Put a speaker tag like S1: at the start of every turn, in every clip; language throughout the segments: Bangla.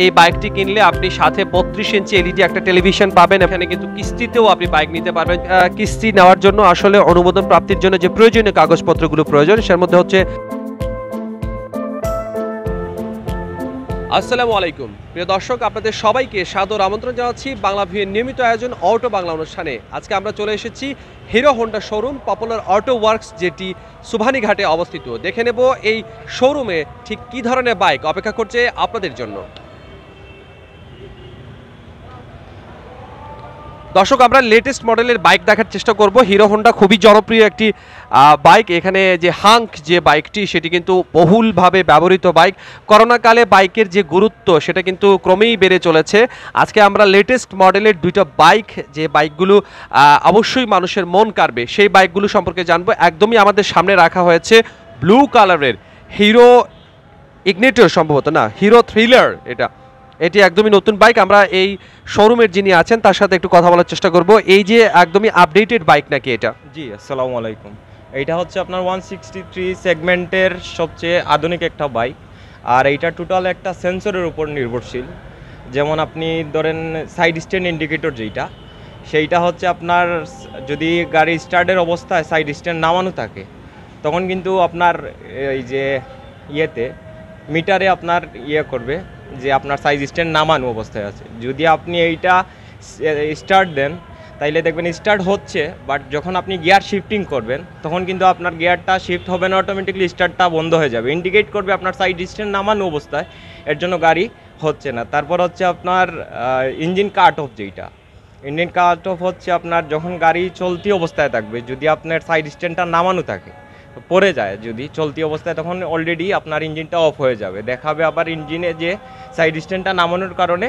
S1: এই বাইকটি কিনলে আপনি সাথে 32 ইঞ্চি এলইডি একটা টেলিভিশন পাবেন। এখানে কিন্তু কিস্তিতেও আপনি বাইক নিতে পারবেন। কিস্তি নেওয়ার জন্য আসলে অনুমোদন প্রাপ্তির জন্য যে প্রয়োজনীয় কাগজপত্রগুলো প্রয়োজন সের মধ্যে হচ্ছে। আসসালামু আলাইকুম প্রিয় দর্শক, আপনাদের সবাইকে সাদর আমন্ত্রণ জানাচ্ছি বাংলা ভিউয়ের নিয়মিত আয়োজন অটো বাংলা অনুষ্ঠানে। আজকে আমরা চলে এসেছি hero Honda showroom popular auto works, যেটি সুবহানীঘাটে অবস্থিত। দেখে নেব এই শোরুমে ঠিক কী ধরনের বাইক অপেক্ষা করছে আপনাদের জন্য। দর্শক, আমরা লেটেস্ট মডেলের বাইক দেখার চেষ্টা করব। হিরো হোন্ডা খুবই জনপ্রিয় একটি বাইক। এখানে যে হাঙ্ক যে বাইকটি সেটি কিন্তু বহুলভাবে ব্যবহৃত বাইক। করোনাকালে বাইকের যে গুরুত্ব সেটা কিন্তু ক্রমেই বেড়ে চলেছে। আজকে আমরা লেটেস্ট মডেলের দুইটা বাইক, যে বাইকগুলো অবশ্যই মানুষের মন কাড়বে, সেই বাইকগুলো সম্পর্কে জানবো। একদমই আমাদের সামনে রাখা হয়েছে ব্লু কালারের হিরো ইগনিটর, সম্ভবত না হিরো থ্রিলার। এটি একদমই নতুন বাইক। আমরা এই শোরুমের যিনি আছেন তার সাথে একটু কথা বলার চেষ্টা করব। এই যে একদমই আপডেটেড বাইক নাকি এটা?
S2: জি, আসসালামু আলাইকুম। এইটা হচ্ছে আপনার 163 সেগমেন্টের সবচেয়ে আধুনিক একটা বাইক। আর এইটা টোটাল একটা সেন্সরের উপর নির্ভরশীল। যেমন আপনি ধরেন সাইড স্ট্যান্ড ইন্ডিকেটর যেইটা, সেইটা হচ্ছে আপনার যদি গাড়ি স্টার্টের অবস্থায় সাইড স্ট্যান্ড নামানো থাকে তখন কিন্তু আপনার এই যে মিটারে আপনার করবে যে আপনার সাইড স্ট্যান্ড নামানো অবস্থায় আছে। যদি আপনি এইটা স্টার্ট দেন তাইলে দেখবেন স্টার্ট হচ্ছে, বাট যখন আপনি গিয়ার শিফটিং করবেন তখন কিন্তু আপনার গিয়ারটা শিফট হবে না, অটোমেটিকলি স্টার্টটা বন্ধ হয়ে যাবে, ইন্ডিকেট করবে আপনার সাইড স্ট্যান্ড নামানো অবস্থায়, এর জন্য গাড়ি হচ্ছে না। তারপর হচ্ছে আপনার ইঞ্জিন কাট অফ, যেইটা ইঞ্জিন কাট অফ হচ্ছে আপনার যখন গাড়ি চলতি অবস্থায় থাকবে, যদি আপনার সাইড স্ট্যান্ডটা নামানো থাকে পড়ে যায় যদি চলতি অবস্থায়, তখন অলরেডি আপনার ইঞ্জিনটা অফ হয়ে যাবে, দেখাবে আবার ইঞ্জিনে যে সাইড স্ট্যান্ডটা নামানোর কারণে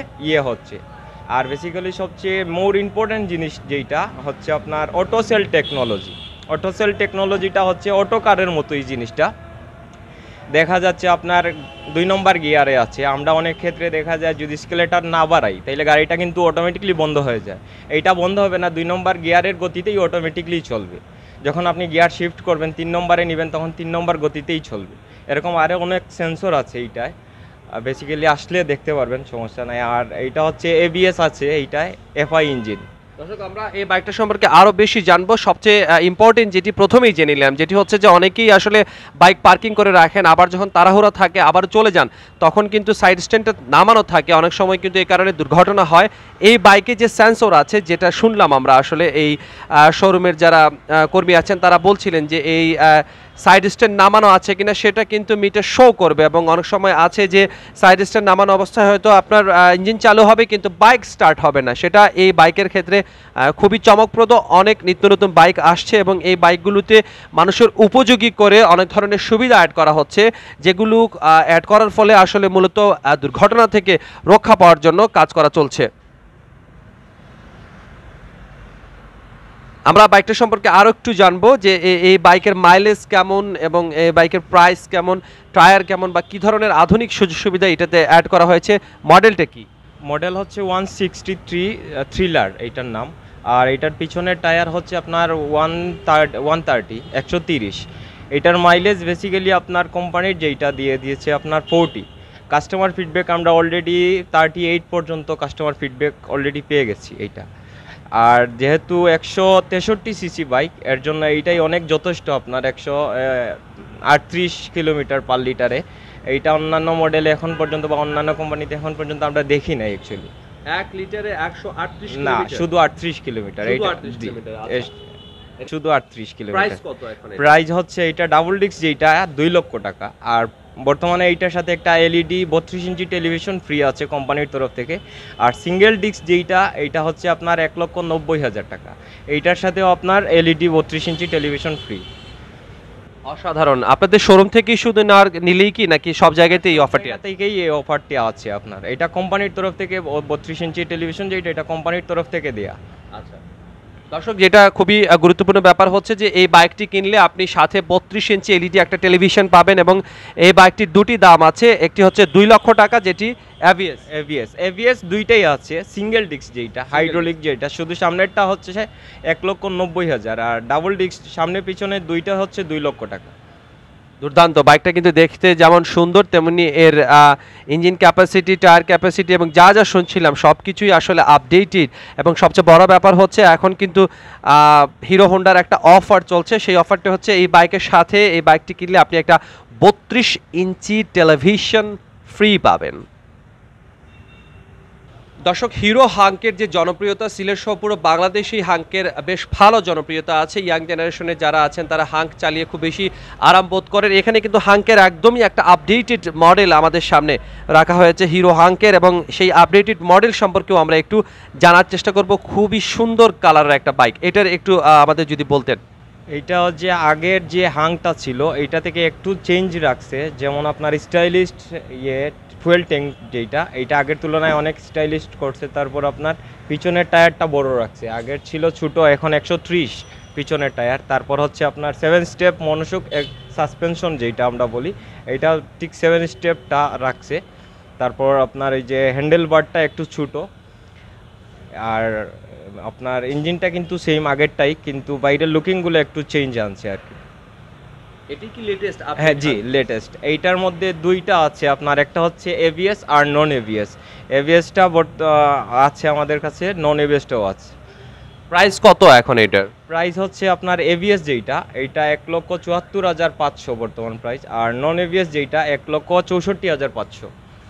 S2: হচ্ছে। আর বেসিক্যালি সবচেয়ে মোর ইম্পর্ট্যান্ট জিনিস যেইটা হচ্ছে আপনার auto cell technology. Auto cell টেকনোলজিটা হচ্ছে অটো কারের মতোই জিনিসটা। দেখা যাচ্ছে আপনার 2 নম্বর গিয়ারে আছে। আমরা অনেক ক্ষেত্রে দেখা যায় যদি স্কেলেটার না বাড়াই তাইলে গাড়িটা কিন্তু অটোমেটিকলি বন্ধ হয়ে যায়। এইটা বন্ধ হবে না, 2 নম্বর গিয়ারের গতিতেই অটোমেটিকলি চলবে। যখন আপনি গিয়ার শিফট করবেন 3 নম্বরে নেবেন তখন 3 নম্বর গতিতেই চলবে। এরকম আরও অনেক সেন্সর আছে এইটায়, বেসিক্যালি আসলে দেখতে পারবেন, সমস্যা নাই। আর এইটা হচ্ছে এবিএস আছে এইটায়, এফআই ইঞ্জিন।
S1: দর্শক, আমরা এই বাইকটা সম্পর্কে আরও বেশি জানবো। সবচেয়ে ইম্পর্টেন্ট যেটি প্রথমেই জেনে নিলাম, যেটি হচ্ছে যে অনেকেই আসলে বাইক পার্কিং করে রাখেন, আবার যখন তাড়াহুড়া থাকে আবার চলে যান, তখন কিন্তু সাইড স্ট্যান্ডটা নামানো থাকে, অনেক সময় কিন্তু এই কারণে দুর্ঘটনা হয়। এই বাইকে যে সেন্সর আছে, যেটা শুনলাম আমরা আসলে এই শোরুমের যারা কর্মী আছেন তারা বলছিলেন যে এই সাইড স্ট্যান্ড নামানো আছে কিনা সেটা কিন্তু মিটার শো করবে। এবং অনেক সময় আছে যে সাইড স্ট্যান্ড নামানো অবস্থায় হয়তো আপনার ইঞ্জিন চালু হবে কিন্তু বাইক স্টার্ট হবে না। সেটা এই বাইকের ক্ষেত্রে খুবই চমকপ্রদ। অনেক নিত্য নতুন বাইক আসছে এবং এই বাইকগুলোতে মানুষের উপযোগী করে অনেক ধরনের সুবিধা অ্যাড করা হচ্ছে, যেগুলো অ্যাড করার ফলে আসলে মূলত দুর্ঘটনা থেকে রক্ষা পাওয়ার জন্য কাজ করা চলছে। আমরা বাইকটা সম্পর্কে আরও একটু জানবো যে এই বাইকের মাইলেজ কেমন এবং এই বাইকের প্রাইস কেমন, টায়ার কেমন, বা কী ধরনের আধুনিক সুযোগ সুবিধা এটাতে অ্যাড করা হয়েছে। মডেলটা কি?
S2: মডেল হচ্ছে 163 থ্রিলার এইটার নাম। আর এটার পিছনের টায়ার হচ্ছে আপনার 130। এটার মাইলেজ বেসিক্যালি আপনার কোম্পানির যেইটা দিয়েছে আপনার 40। কাস্টমার ফিডব্যাক আমরা অলরেডি 38 পর্যন্ত কাস্টমার ফিডব্যাক অলরেডি পেয়ে গেছি এইটা। আর যেহেতু 163 সিসি বাইক, এর জন্য এইটাই অনেক যথেষ্ট। আপনার 138 কিলোমিটার পার লিটারে। এইটা অন্যান্য মডেলে এখন পর্যন্ত বা অন্যান্য কোম্পানিতে এখন পর্যন্ত আমরা দেখি না অ্যাকচুয়ালি।
S1: 1 লিটারে 138
S2: না,
S1: কিলোমিটার?
S2: শুধু 38 কিলোমিটার। শুধু 38 কিলোমিটার।
S1: প্রাইস কত এখন?
S2: প্রাইস হচ্ছে এটা ডাবল ডিস্ক যেটা 2 লক্ষ টাকা। আর বর্তমানে এইটার সাথে একটা এলইডি 32 ইঞ্চি টেলিভিশন ফ্রি আছে কোম্পানির তরফ থেকে। আর সিঙ্গেল ডিস্ক যেইটা এইটা হচ্ছে আপনার 1,90,000 টাকা। এইটার সাথেও আপনার এলইডি 32 ইঞ্চি টেলিভিশন ফ্রি।
S1: অসাধারণ। আপনাদের শোরুম থেকেই শুধু নিলেই কি, নাকি সব জায়গাতেই এই অফারটি আছে?
S2: থেকেই এই অফারটি আছে আপনার। এটা কোম্পানির তরফ থেকে 32 ইঞ্চি টেলিভিশন যেটা, এটা কোম্পানির তরফ থেকে দেয়া।
S1: আচ্ছা দর্শক, যেটা খুবই গুরুত্বপূর্ণ ব্যাপার হচ্ছে যে এই বাইকটি কিনলে আপনি সাথে 32 ইঞ্চি এলইডি একটা টেলিভিশন পাবেন। এবং এই বাইকটির দুটি দাম আছে, একটি হচ্ছে 2 লক্ষ টাকা যেটি
S2: এভিএস দুইটাই আছে। সিঙ্গেল ডিস্ক যেটা, হাইড্রোলিক যেটা, শুধু সামনেরটা হচ্ছে 1,90,000। আর ডাবল ডিস্ক সামনে পিছনে দুইটা হচ্ছে 2 লক্ষ টাকা।
S1: দুর্দান্ত বাইকটা কিন্তু দেখতে যেমন সুন্দর তেমনি এর ইঞ্জিন ক্যাপাসিটি, টায়ার ক্যাপাসিটি এবং যা যা শুনছিলাম সব কিছুই আসলে আপডেটেড। এবং সবচেয়ে বড় ব্যাপার হচ্ছে এখন কিন্তু হিরো হোন্ডার একটা অফার চলছে, সেই অফারটা হচ্ছে এই বাইকের সাথে এই বাইকটি কিনলে আপনি একটা 32 ইঞ্চি টেলিভিশন ফ্রি পাবেন। দর্শক, হিরো হাঙ্কের যে জনপ্রিয়তা সিলেট সহ পুরো বাংলাদেশেই হাঙ্কের বেশ ভালো জনপ্রিয়তা আছে। ইয়াং জেনারেশনে যারা আছেন তারা হাঙ্ক চালিয়ে খুব বেশি আরাম বোধ করেন। এখানে কিন্তু হাঙ্কের একদমই একটা আপডেটেড মডেল আমাদের সামনে রাখা হয়েছে, হিরো হাঙ্কের, এবং সেই আপডেটেড মডেল সম্পর্কেও আমরা একটু জানার চেষ্টা করব। খুবই সুন্দর কালারের একটা বাইক, এটার একটু আমাদের যদি বলতেন।
S2: এইটা যে আগের যে হাংটা ছিল এইটা থেকে একটু চেঞ্জ রাখছে, যেমন আপনার স্টাইলিস্ট ফুয়েল ট্যাঙ্ক যেটা, এইটা আগের তুলনায় অনেক স্টাইলিস্ট করছে। তারপর আপনার পিছনের টায়ারটা বড় রাখছে, আগের ছিল ছোট, এখন 130 পিছনের টায়ার। তারপর হচ্ছে আপনার 7 স্টেপ মনোশুক সাসপেনশন যেটা আমরা বলি, এইটা ঠিক 7 স্টেপটা রাখছে। তারপর আপনার এই যে হ্যান্ডেল বারটা একটু ছোট, আর আপনার ইঞ্জিনটা কিন্তু সেম আগেরটাই, কিন্তু বাইরের লুকিংগুলো একটু চেঞ্জ আনছে আর কি।
S1: এটি কি লেটেস্ট?
S2: হ্যাঁ জি, লেটেস্ট। এইটার মধ্যে দুইটা আছে আপনার, একটা হচ্ছে এভিএস আর নন এভিএস। এভিএসটা আছে আমাদের কাছে, নন এভিএসটাও আছে।
S1: প্রাইস কত এখন এটার?
S2: প্রাইস হচ্ছে আপনার এভিএস যেইটা এইটা 1,74,500 বর্তমান প্রাইস, আর নন এভিএস যেইটা 1,64,500।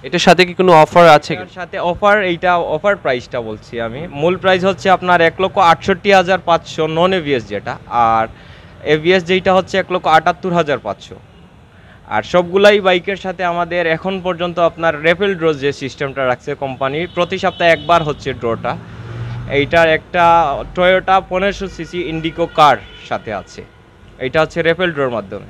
S1: এটার সাথে কি কোনো অফার আছে?
S2: এটার সাথে অফার, এইটা অফার প্রাইসটা বলছি আমি। মূল প্রাইস হচ্ছে আপনার 1,68,500 নন এভিএস যেটা, আর এভিএস যেইটা হচ্ছে 1,78,500। আর সবগুলাই বাইকের সাথে আমাদের এখন পর্যন্ত আপনার রেফেল ড্র যে সিস্টেমটা রাখছে কোম্পানি, প্রতি সপ্তাহে একবার হচ্ছে ড্রটা। এইটার একটা টয়োটা 1500 সিসি ইন্ডিকো কার সাথে আছে, এইটা হচ্ছে রেফেল ড্রোর মাধ্যমে।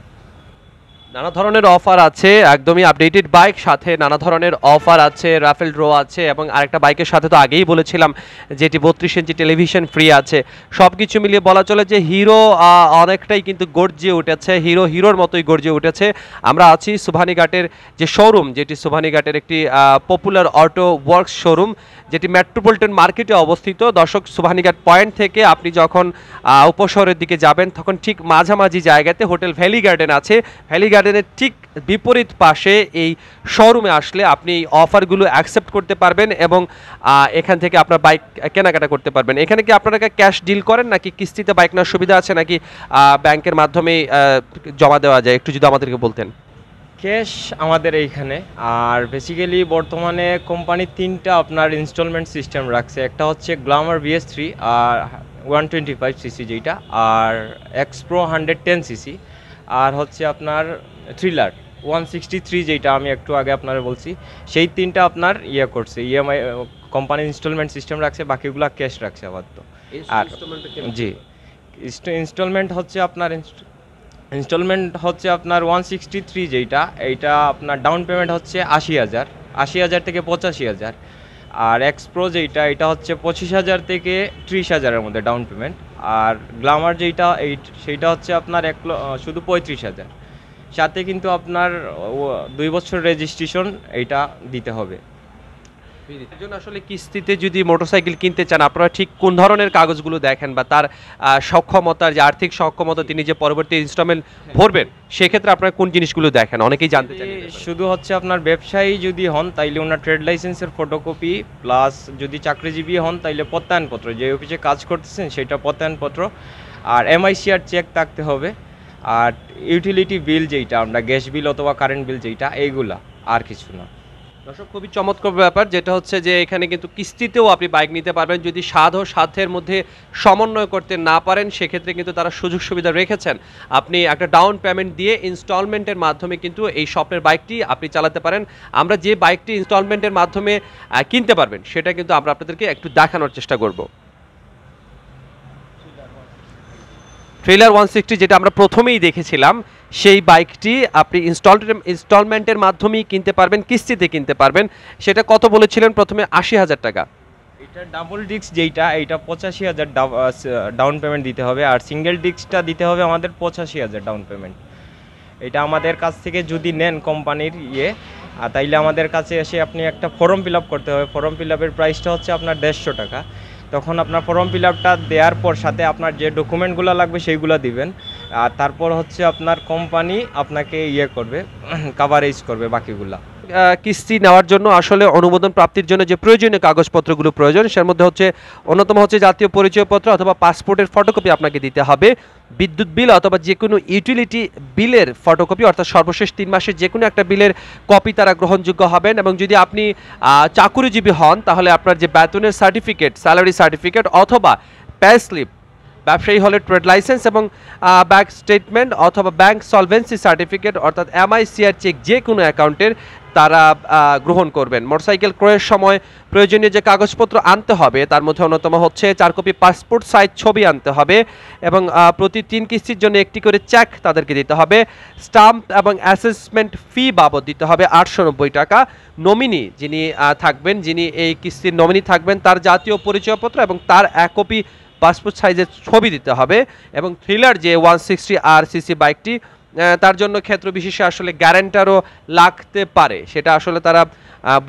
S1: নানা ধরনের অফার আছে, একদমই আপডেটেড বাইক, সাথে নানা ধরনের অফার আছে, রাফেল ড্র আছে, এবং আরেকটা বাইকের সাথে তো আগেই বলেছিলাম যেটি 32 ইঞ্চি টেলিভিশন ফ্রি আছে। সব কিছু মিলিয়ে বলা চলে যে হিরো অনেকটাই কিন্তু গর্জিয়ে উঠেছে, হিরোর মতোই গর্জিয়ে উঠেছে। আমরা আছি সুবহানীঘাটের যে শোরুম, যেটি সুবহানীঘাটের একটি পপুলার অটো ওয়ার্কস শোরুম, যেটি মেট্রোপলিটন মার্কেটে অবস্থিত। দর্শক, সুবহানীঘাট পয়েন্ট থেকে আপনি যখন উপশহরের দিকে যাবেন তখন ঠিক মাঝামাঝি জায়গাতে হোটেল ভ্যালি গার্ডেন আছে। ভ্যালি গার্ডেনের ঠিক বিপরীত পাশে এই শোরুমে আসলে আপনি এই অফারগুলো অ্যাকসেপ্ট করতে পারবেন এবং এখান থেকে আপনার বাইক কেনাকাটা করতে পারবেন। এখানে কি আপনারা ক্যাশ ডিল করেন, নাকি কিস্তিতে বাইক নেওয়ার সুবিধা আছে, নাকি ব্যাংকের মাধ্যমে জমা দেওয়া যায়? একটু যদি আমাদেরকে বলতেন।
S2: ক্যাশ আমাদের এইখানে, আর বেসিক্যালি বর্তমানে কোম্পানি 3টা আপনার ইনস্টলমেন্ট সিস্টেম রাখছে। একটা হচ্ছে গ্ল্যামার BS3 আর 125 সিসি যেটা, আর এক্সপ্রো 110 সিসি, আর হচ্ছে আপনার থ্রিলার 163 যেটা আমি একটু আগে আপনারা বলছি। সেই 3টা আপনার করছে ইএমআই কোম্পানি ইনস্টলমেন্ট সিস্টেম রাখছে, বাকিগুলো ক্যাশ রাখছে আপাতত। আর জি, ইনস্টলমেন্ট হচ্ছে আপনার 163 যেইটা, এইটা আপনার ডাউন পেমেন্ট হচ্ছে 80,000 থেকে 85,000। আর এক্সপ্রো যেইটা, এটা হচ্ছে 25,000 থেকে 30,000-এর মধ্যে ডাউন পেমেন্ট। আর গ্ল্যামার যেইটা সেইটা হচ্ছে আপনার শুধু 35,000, সাথে কিন্তু আপনার 2 বছর রেজিস্ট্রেশন এইটা দিতে হবে।
S1: এজন্য আসলে কিস্তিতে যদি মোটরসাইকেল কিনতে চান, আপনারা ঠিক কোন ধরনের কাগজগুলো দেখেন, বা তার সক্ষমতার যে আর্থিক সক্ষমতা, তিনি যে পরবর্তী ইনস্টলমেন্ট ভরবেন, সেক্ষেত্রে আপনারা কোন জিনিসগুলো দেখেন? অনেকেই জানতে চান।
S2: শুধু হচ্ছে আপনার ব্যবসায়ী যদি হন তাইলে ওনার ট্রেড লাইসেন্সের ফটোকপি, প্লাস যদি চাকরিজীবী হন তাইলে প্রত্যয়নপত্র, যে অফিসে কাজ করতেছেন সেটা প্রত্যয়নপত্র, আর MICR চেক থাকতে হবে, আর ইউটিলিটি বিল যেইটা আমরা গ্যাস বিল অথবা কারেন্ট বিল যেইটা, এইগুলা, আর কিছু না।
S1: দর্শক, খুবই চমৎকার ব্যাপার যেটা হচ্ছে যে এখানে কিন্তু কিস্তিতেও আপনি বাইক নিতে পারবেন। যদি স্বাদ ও সাধ্যের মধ্যে সমন্বয় করতে না পারেন, সেক্ষেত্রে কিন্তু তারা সুযোগ সুবিধা রেখেছেন। আপনি একটা ডাউন পেমেন্ট দিয়ে ইনস্টলমেন্টের মাধ্যমে কিন্তু এই স্বপ্নের বাইকটি আপনি চালাতে পারেন। আমরা যে বাইকটি ইনস্টলমেন্টের মাধ্যমে কিনতে পারবেন সেটা কিন্তু আমরা আপনাদেরকে একটু দেখানোর চেষ্টা করব। ট্রেলার 160 যেটা আমরা প্রথমেই দেখেছিলাম, সেই বাইকটি আপনি ইনস্টলমেন্টের মাধ্যমেই কিনতে পারবেন, কিস্তিতে কিনতে পারবেন। সেটা কত বলেছিলেন প্রথমে? 80,000 টাকা।
S2: এটা ডাবল ডিস্ক যেইটা, এইটা 85,000 ডাউন পেমেন্ট দিতে হবে, আর সিঙ্গেল ডিস্কটা দিতে হবে আমাদের 85,000 ডাউন পেমেন্ট। এটা আমাদের কাছ থেকে যদি নেন কোম্পানির তাইলে আমাদের কাছে এসে আপনি একটা ফর্ম ফিল আপ করতে হবে। ফর্ম ফিল আপের প্রাইসটা হচ্ছে আপনার 150 টাকা। তখন আপনার ফর্ম ফিল আপটা দেওয়ার পর সাথে আপনার যে ডকুমেন্টগুলো লাগবে সেইগুলো দিবেন। আর তারপর হচ্ছে আপনার কোম্পানি আপনাকে ইয়ে করবে, কাভারেজ করবে বাকিগুলা।
S1: কিস্তি নেওয়ার জন্য আসলে অনুমোদন প্রাপ্তির জন্য যে প্রয়োজনীয় কাগজপত্রগুলো প্রয়োজন, সের মধ্যে হচ্ছে অন্যতম হচ্ছে জাতীয় পরিচয়পত্র অথবা পাসপোর্টের ফটোকপি আপনাকে দিতে হবে, বিদ্যুৎ বিল অথবা যে কোনো ইউটিলিটি বিলের ফটোকপি, অর্থাৎ সর্বশেষ 3 মাসের যে কোনো একটা বিলের কপি তারা গ্রহণযোগ্য হবেন। এবং যদি আপনি চাকুরিজীবী হন তাহলে আপনার যে বেতনের সার্টিফিকেট, স্যালারি সার্টিফিকেট অথবা পে স্লিপ, ব্যবসায়ী হলে ট্রেড লাইসেন্স এবং ব্যাংক স্টেটমেন্ট অথবা ব্যাংক সলভেন্সি সার্টিফিকেট অর্থাৎ MICR চেক যে কোনো অ্যাকাউন্টের তারা গ্রহণ করবেন। মোটরসাইকেল ক্রয়ের সময় প্রয়োজনীয় যে কাগজপত্র আনতে হবে তার মধ্যে অন্যতম হচ্ছে 4 কপি পাসপোর্ট সাইজ ছবি আনতে হবে এবং প্রতি 3 কিস্তির জন্য একটি করে চেক তাদেরকে দিতে হবে। স্টাম্প এবং অ্যাসেসমেন্ট ফি বাবদ দিতে হবে 890 টাকা। নমিনি যিনি থাকবেন, যিনি এই কিস্তির নমিনি থাকবেন, তার জাতীয় পরিচয়পত্র এবং তার 1 কপি পাসপোর্ট সাইজের ছবি দিতে হবে। এবং থ্রিলার যে 160 RCC বাইকটি, তার জন্য ক্ষেত্র বিশেষে আসলে গ্যারেন্টারও লাগতে পারে, সেটা আসলে তারা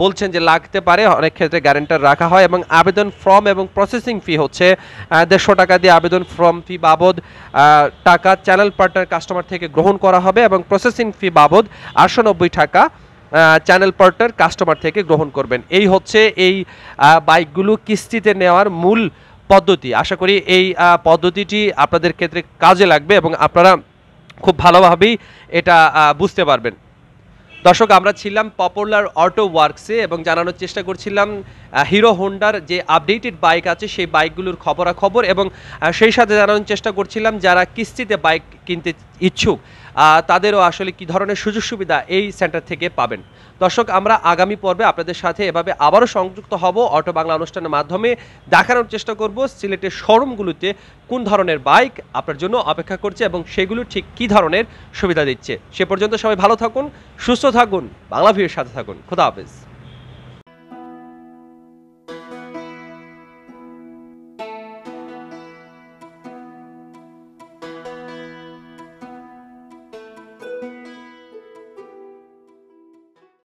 S1: বলছেন যে লাগতে পারে, অনেক ক্ষেত্রে গ্যারেন্টার রাখা হয়। এবং আবেদন ফর্ম এবং প্রসেসিং ফি হচ্ছে 150 টাকা দিয়ে আবেদন ফর্ম ফি বাবদ টাকা চ্যানেল পার্টনার কাস্টমার থেকে গ্রহণ করা হবে এবং প্রসেসিং ফি বাবদ 890 টাকা চ্যানেল পার্টনার কাস্টমার থেকে গ্রহণ করবেন। এই হচ্ছে এই বাইকগুলো কিস্তিতে নেওয়ার মূল পদ্ধতি। আশা করি এই পদ্ধতিটি আপনাদের ক্ষেত্রে কাজে লাগবে এবং আপনারা খুব ভালোভাবেই এটা বুঝতে পারবেন। দর্শক, আমরা ছিলাম পপুলার অটো ওয়ার্কসে এবং জানানোর চেষ্টা করছিলাম হিরো হোন্ডার যে আপডেটেড বাইক আছে সেই বাইকগুলোর খবরাখবর এবং সেই সাথে জানানোর চেষ্টা করছিলাম যারা কিস্তিতে বাইক কিনতে ইচ্ছুক তাদেরও আসলে কী ধরনের সুযোগ সুবিধা এই সেন্টার থেকে পাবেন। দর্শক, আমরা আগামী পর্বে আপনাদের সাথে এভাবে আবারও সংযুক্ত হব অটো বাংলা অনুষ্ঠানের মাধ্যমে, দেখানোর চেষ্টা করব সিলেটের শোরুমগুলোতে কোন ধরনের বাইক আপনার জন্য অপেক্ষা করছে এবং সেগুলো ঠিক কী ধরনের সুবিধা দিচ্ছে। সে পর্যন্ত সবাই ভালো থাকুন, সুস্থ থাকুন, বাংলা ভিউয়ের সাথে থাকুন। খোদা হাফেজ।